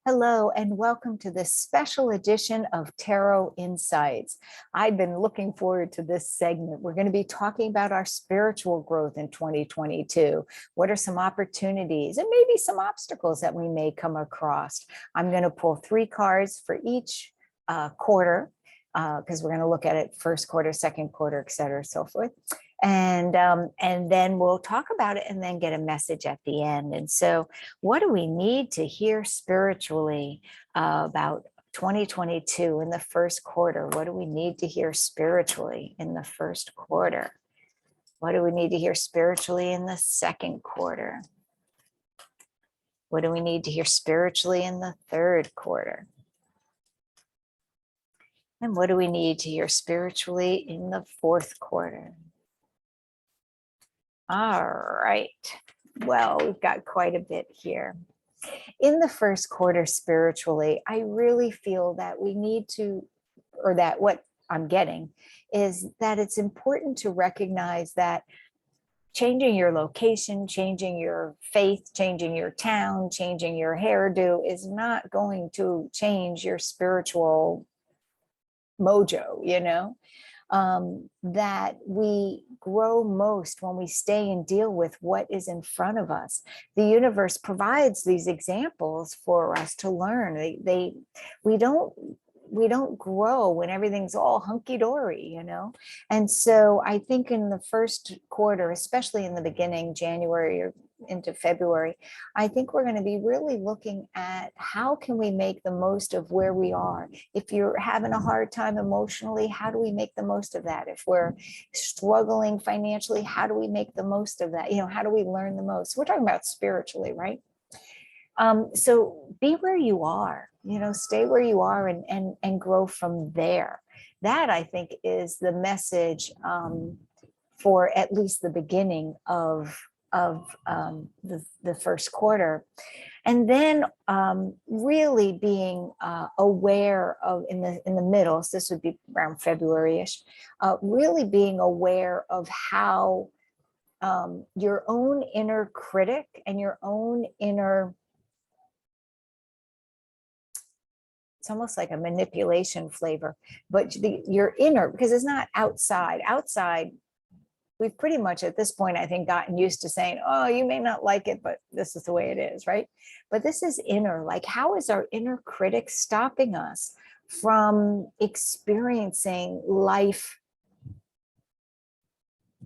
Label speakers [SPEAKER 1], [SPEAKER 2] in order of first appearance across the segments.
[SPEAKER 1] Hello, and welcome to this special edition of Tarot Insights. I've been looking forward to this segment. We're going to be talking about our spiritual growth in 2022. What are some opportunities and maybe some obstacles that we may come across? I'm going to pull 3 cards for each quarter because we're going to look at it first quarter, second quarter, et cetera, so forth. And then we'll talk about it and then get a message at the end. And so what do we need to hear spiritually about 2022 in the first quarter? What do we need to hear spiritually in the first quarter? What do we need to hear spiritually in the second quarter? What do we need to hear spiritually in the third quarter? And what do we need to hear spiritually in the fourth quarter? All right. Well, we've got quite a bit here. In the first quarter spiritually, I really feel that we need to, or that what I'm getting is that it's important to recognize that changing your location, changing your faith, changing your town, changing your hairdo is not going to change your spiritual mojo, that we grow most when we stay and deal with what is in front of us. The universe provides these examples for us to learn. We don't grow when everything's all hunky-dory, And so I think in the first quarter, especially in the beginning, January or into February, I think we're going to be really looking at how can we make the most of where we are. If you're having a hard time emotionally, how do we make the most of that? If we're struggling financially, how do we make the most of that? How do we learn the most? We're talking about spiritually, right? So be where you are, stay where you are and grow from there. That I think is the message for at least the beginning of the first quarter. And then really being aware of in the middle, so this would be around February-ish, really being aware of how your own inner critic and your own inner, it's almost like a manipulation flavor, but your inner, because it's not outside. Outside, we've pretty much at this point, I think, gotten used to saying, oh, you may not like it, but this is the way it is, right? But this is inner. Like, how is our inner critic stopping us from experiencing life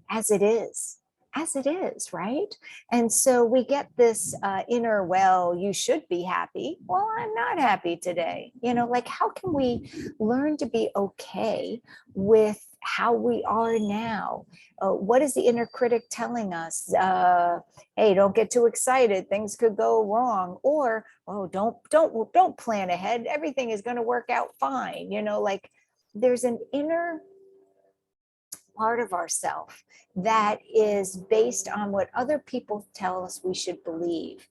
[SPEAKER 1] as it is? As it is, right? And so we get this inner, well, you should be happy. Well, I'm not happy today. Like, how can we learn to be okay with how we are now? What is the inner critic telling us? Hey, don't get too excited. Things could go wrong. Or, oh, don't plan ahead. Everything is going to work out fine. Like, there's an inner part of ourself that is based on what other people tell us we should believe,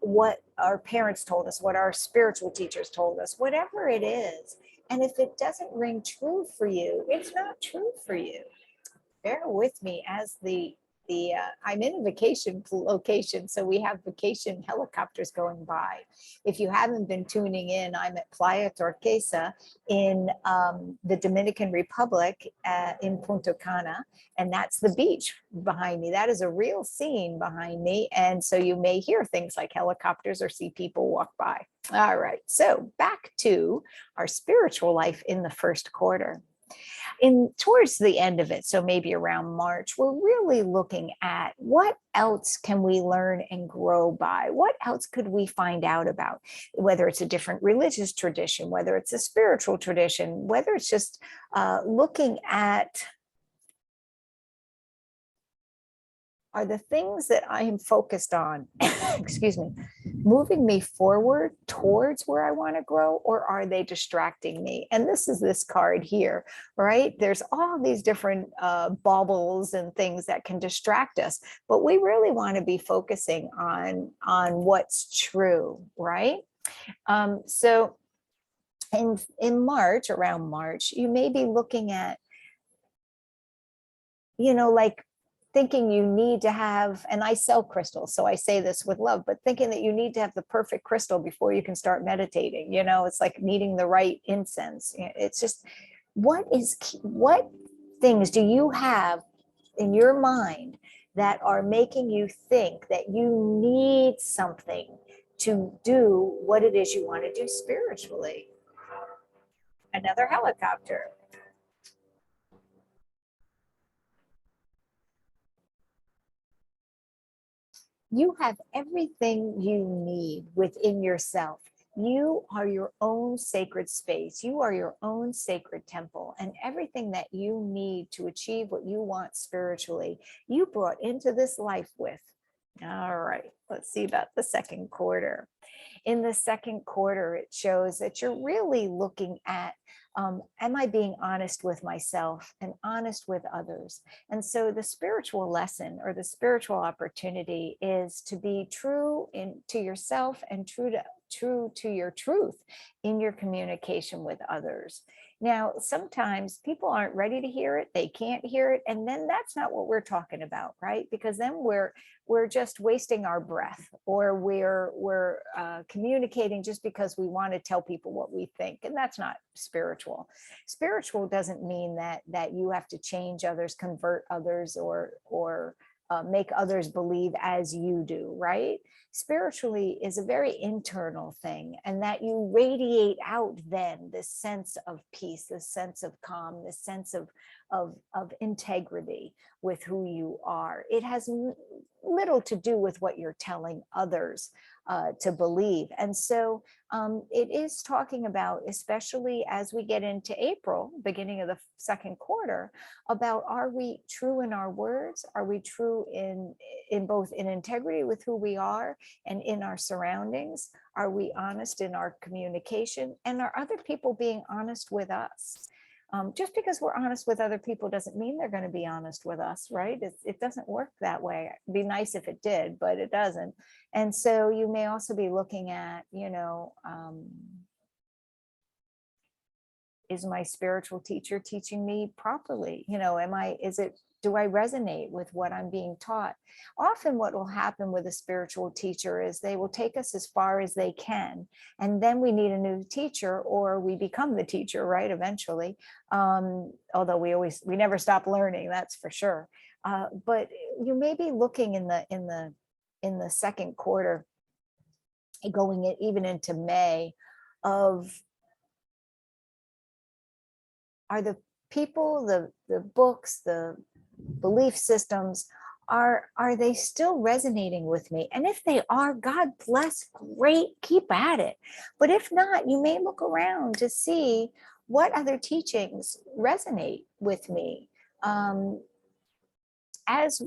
[SPEAKER 1] what our parents told us, what our spiritual teachers told us, whatever it is. And if it doesn't ring true for you, it's not true for you. Bear with me as I'm in a vacation location, so we have vacation helicopters going by. If you haven't been tuning in, I'm at Playa Turquesa in the Dominican Republic in Punta Cana, and that's the beach behind me. That is a real scene behind me, and so you may hear things like helicopters or see people walk by. All right, so back to our spiritual life in the first quarter. Towards the end of it, so maybe around March, we're really looking at what else can we learn and grow by? What else could we find out about? Whether it's a different religious tradition, whether it's a spiritual tradition, whether it's just looking at, are the things that I am focused on, excuse me, moving me forward towards where I want to grow, or are they distracting me? And this is this card here, right? There's all these different baubles and things that can distract us, but we really want to be focusing on what's true, right? So in March, around March, you may be looking at, like, thinking you need to have, and I sell crystals, so I say this with love, but thinking that you need to have the perfect crystal before you can start meditating, it's like needing the right incense. It's just, what things do you have in your mind that are making you think that you need something to do what it is you want to do spiritually? Another helicopter. You have everything you need within yourself. You are your own sacred space. You are your own sacred temple. And everything that you need to achieve what you want spiritually, you brought into this life with. All right, let's see about the second quarter. In the second quarter, it shows that you're really looking at, am I being honest with myself and honest with others? And so the spiritual lesson or the spiritual opportunity is to be true to yourself and true to your truth in your communication with others. Now, sometimes people aren't ready to hear it, they can't hear it, and then that's not what we're talking about, right? Because then we're just wasting our breath, or we're communicating just because we want to tell people what we think, and that's not spiritual. Spiritual doesn't mean that you have to change others, convert others, or make others believe as you do, right? Spiritually is a very internal thing, and that you radiate out then this sense of peace, this sense of calm, this sense of integrity with who you are. It has little to do with what you're telling others to believe. And so it is talking about, especially as we get into April, beginning of the second quarter, about, are we true in our words? Are we true in both in integrity with who we are and in our surroundings? Are we honest in our communication? And are other people being honest with us? Just because we're honest with other people doesn't mean they're going to be honest with us, right? It doesn't work that way. It'd be nice if it did, but it doesn't. And so you may also be looking at, is my spiritual teacher teaching me properly? Do I resonate with what I'm being taught? Often what will happen with a spiritual teacher is they will take us as far as they can, and then we need a new teacher, or we become the teacher, right? Eventually. Although we never stop learning, that's for sure. But you may be looking in the second quarter, going even into May, of, are the people, the books, the belief systems, are they still resonating with me? And if they are, God bless, great, keep at it. But if not, you may look around to see what other teachings resonate with me. As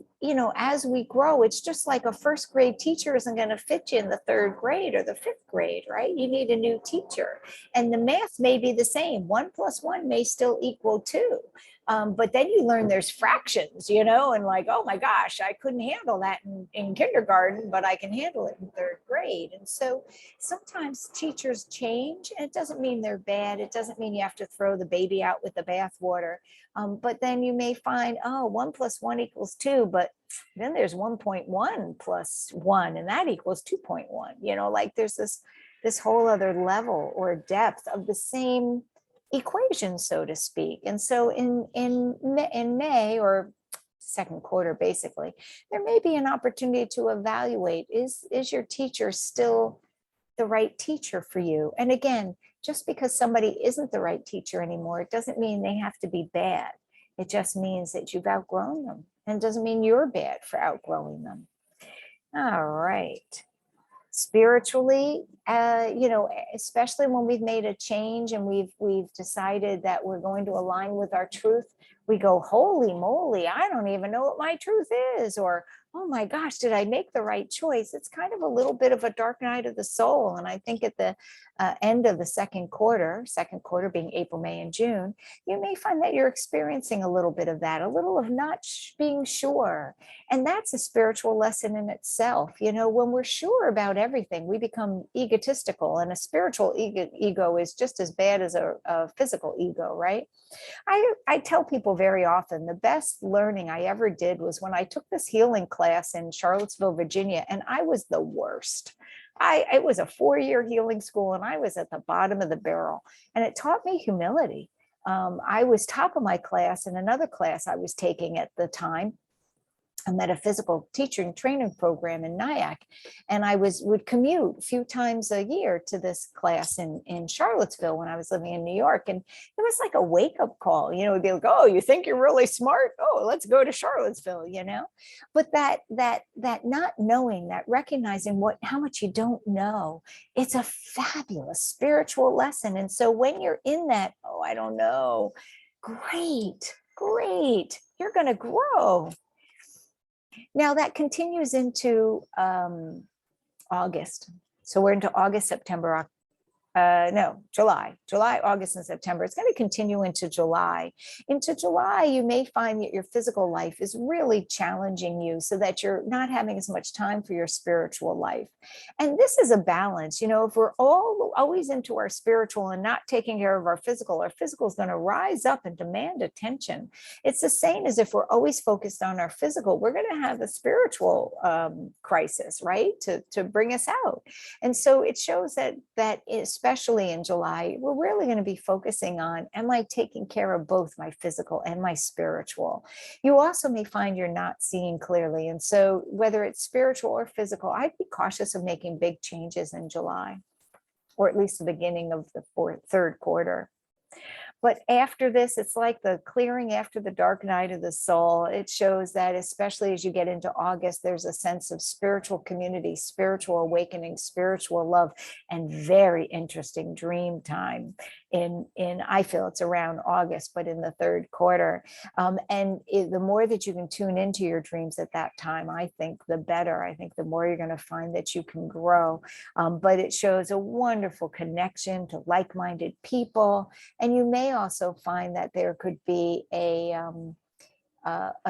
[SPEAKER 1] we grow, it's just like a first grade teacher isn't going to fit you in the third grade or the fifth grade, right? You need a new teacher. And the math may be the same. 1 + 1 may still equal 2. But then you learn there's fractions, and like, oh my gosh, I couldn't handle that in kindergarten, but I can handle it in third grade. And so sometimes teachers change, and it doesn't mean they're bad. It doesn't mean you have to throw the baby out with the bathwater. But then you may find, 1 + 1 = 2, but then there's 1.1 + 1, and that equals 2.1. Like there's this whole other level or depth of the same equation, so to speak. And so in May, or second quarter, basically, there may be an opportunity to evaluate, is your teacher still the right teacher for you? And again, just because somebody isn't the right teacher anymore, it doesn't mean they have to be bad. It just means that you've outgrown them, and it doesn't mean you're bad for outgrowing them. All right. Spiritually, especially when we've made a change and we've decided that we're going to align with our truth, we go, holy moly, I don't even know what my truth is. Or, oh my gosh, did I make the right choice? It's kind of a little bit of a dark night of the soul. And I think at the end of the second quarter being April, May, and June, you may find that you're experiencing a little bit of that, a little of not being sure. And that's a spiritual lesson in itself. You know, when we're sure about everything, we become egotistical, and a spiritual ego is just as bad as a physical ego, right? I tell people very often the best learning I ever did was when I took this healing class in Charlottesville, Virginia, and I was the worst. It was a 4-year healing school, and I was at the bottom of the barrel, and it taught me humility. I was top of my class in another class I was taking at the time, a metaphysical teaching training program in Nyack, and I would commute a few times a year to this class in Charlottesville when I was living in New York. And it was like a wake-up call. You know, it'd be like, oh, you think you're really smart? Oh, let's go to Charlottesville, you know. But that not knowing, that recognizing how much you don't know, it's a fabulous spiritual lesson. And so when you're in that, oh, I don't know, great, you're going to grow. Now that continues into August. So we're into August, September, July, August, and September. It's going to continue into July. Into July, you may find that your physical life is really challenging you so that you're not having as much time for your spiritual life. And this is a balance. You know, if we're always into our spiritual and not taking care of our physical is going to rise up and demand attention. It's the same as if we're always focused on our physical, we're going to have a spiritual crisis, right? To bring us out. And so it shows that especially in July, we're really going to be focusing on, am I taking care of both my physical and my spiritual? You also may find you're not seeing clearly. And so whether it's spiritual or physical, I'd be cautious of making big changes in July, or at least the beginning of the third quarter. But after this, it's like the clearing after the dark night of the soul. It shows that, especially as you get into August, there's a sense of spiritual community, spiritual awakening, spiritual love, and very interesting dream time. I feel it's around August, but in the third quarter. The more that you can tune into your dreams at that time, I think the better. I think the more you're going to find that you can grow. But it shows a wonderful connection to like-minded people. And you may also find that there could be a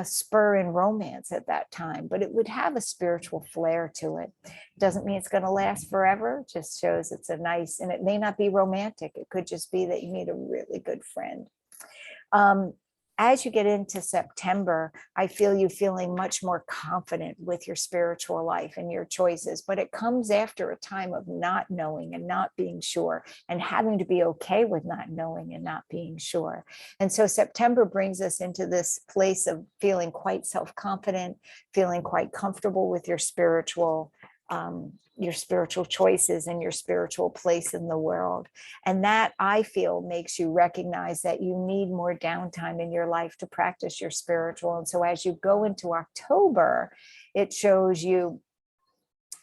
[SPEAKER 1] spur in romance at that time, but it would have a spiritual flair to it. Doesn't mean it's going to last forever, just shows it's a nice, and it may not be romantic. It could just be that you meet a really good friend. As you get into September, I feel you feeling much more confident with your spiritual life and your choices, but it comes after a time of not knowing and not being sure, and having to be okay with not knowing and not being sure. And so September brings us into this place of feeling quite self-confident, feeling quite comfortable with your spiritual choices and your spiritual place in the world. And that, I feel, makes you recognize that you need more downtime in your life to practice your spiritual. And so as you go into October, it shows you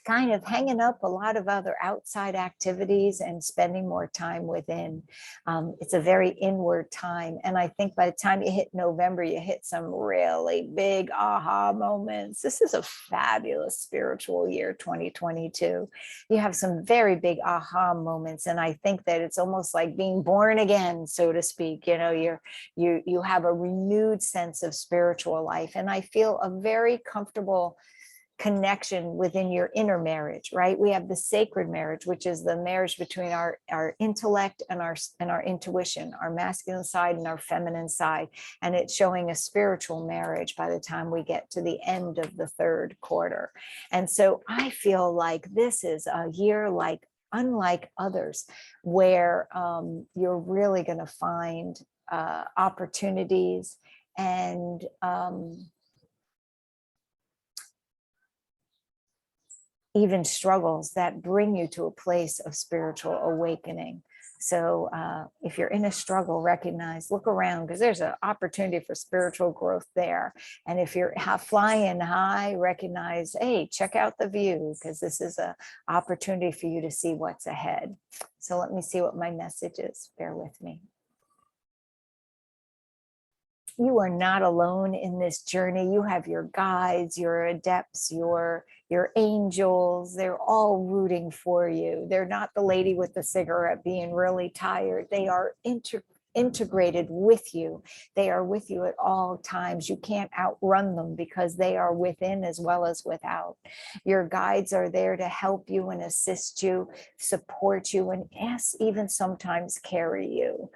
[SPEAKER 1] kind of hanging up a lot of other outside activities and spending more time within. It's a very inward time. And I think by the time you hit November, you hit some really big aha moments. This is a fabulous spiritual year, 2022. You have some very big aha moments. And I think that it's almost like being born again, so to speak. You know, you have a renewed sense of spiritual life. And I feel a very comfortable connection within your inner marriage, right? We have the sacred marriage, which is the marriage between our intellect and our intuition, our masculine side and our feminine side. And it's showing a spiritual marriage by the time we get to the end of the third quarter. And so I feel like this is a year unlike others, where you're really going to find opportunities and even struggles that bring you to a place of spiritual awakening. So if you're in a struggle, recognize, look around, because there's an opportunity for spiritual growth there. And if you're flying high, recognize, hey, check out the view, because this is an opportunity for you to see what's ahead. So let me see what my message is. Bear with me. You are not alone in this journey. You have your guides, your adepts, your angels. They're all rooting for you. They're not the lady with the cigarette being really tired. They are integrated with you. They are with you at all times. You can't outrun them because they are within as well as without. Your guides are there to help you and assist you, support you, and yes, even sometimes carry you.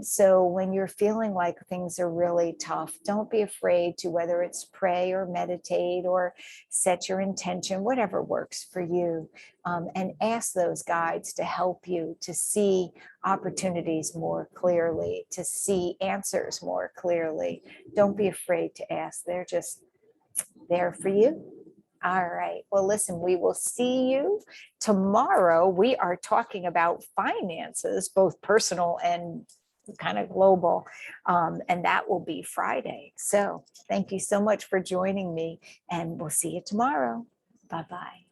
[SPEAKER 1] So when you're feeling like things are really tough, don't be afraid to, whether it's pray or meditate or set your intention, whatever works for you, and ask those guides to help you to see opportunities more clearly, to see answers more clearly. Don't be afraid to ask. They're just there for you. All right. Well, listen, we will see you tomorrow. We are talking about finances, both personal and kind of global. And that will be Friday. So thank you so much for joining me, and we'll see you tomorrow. Bye-bye.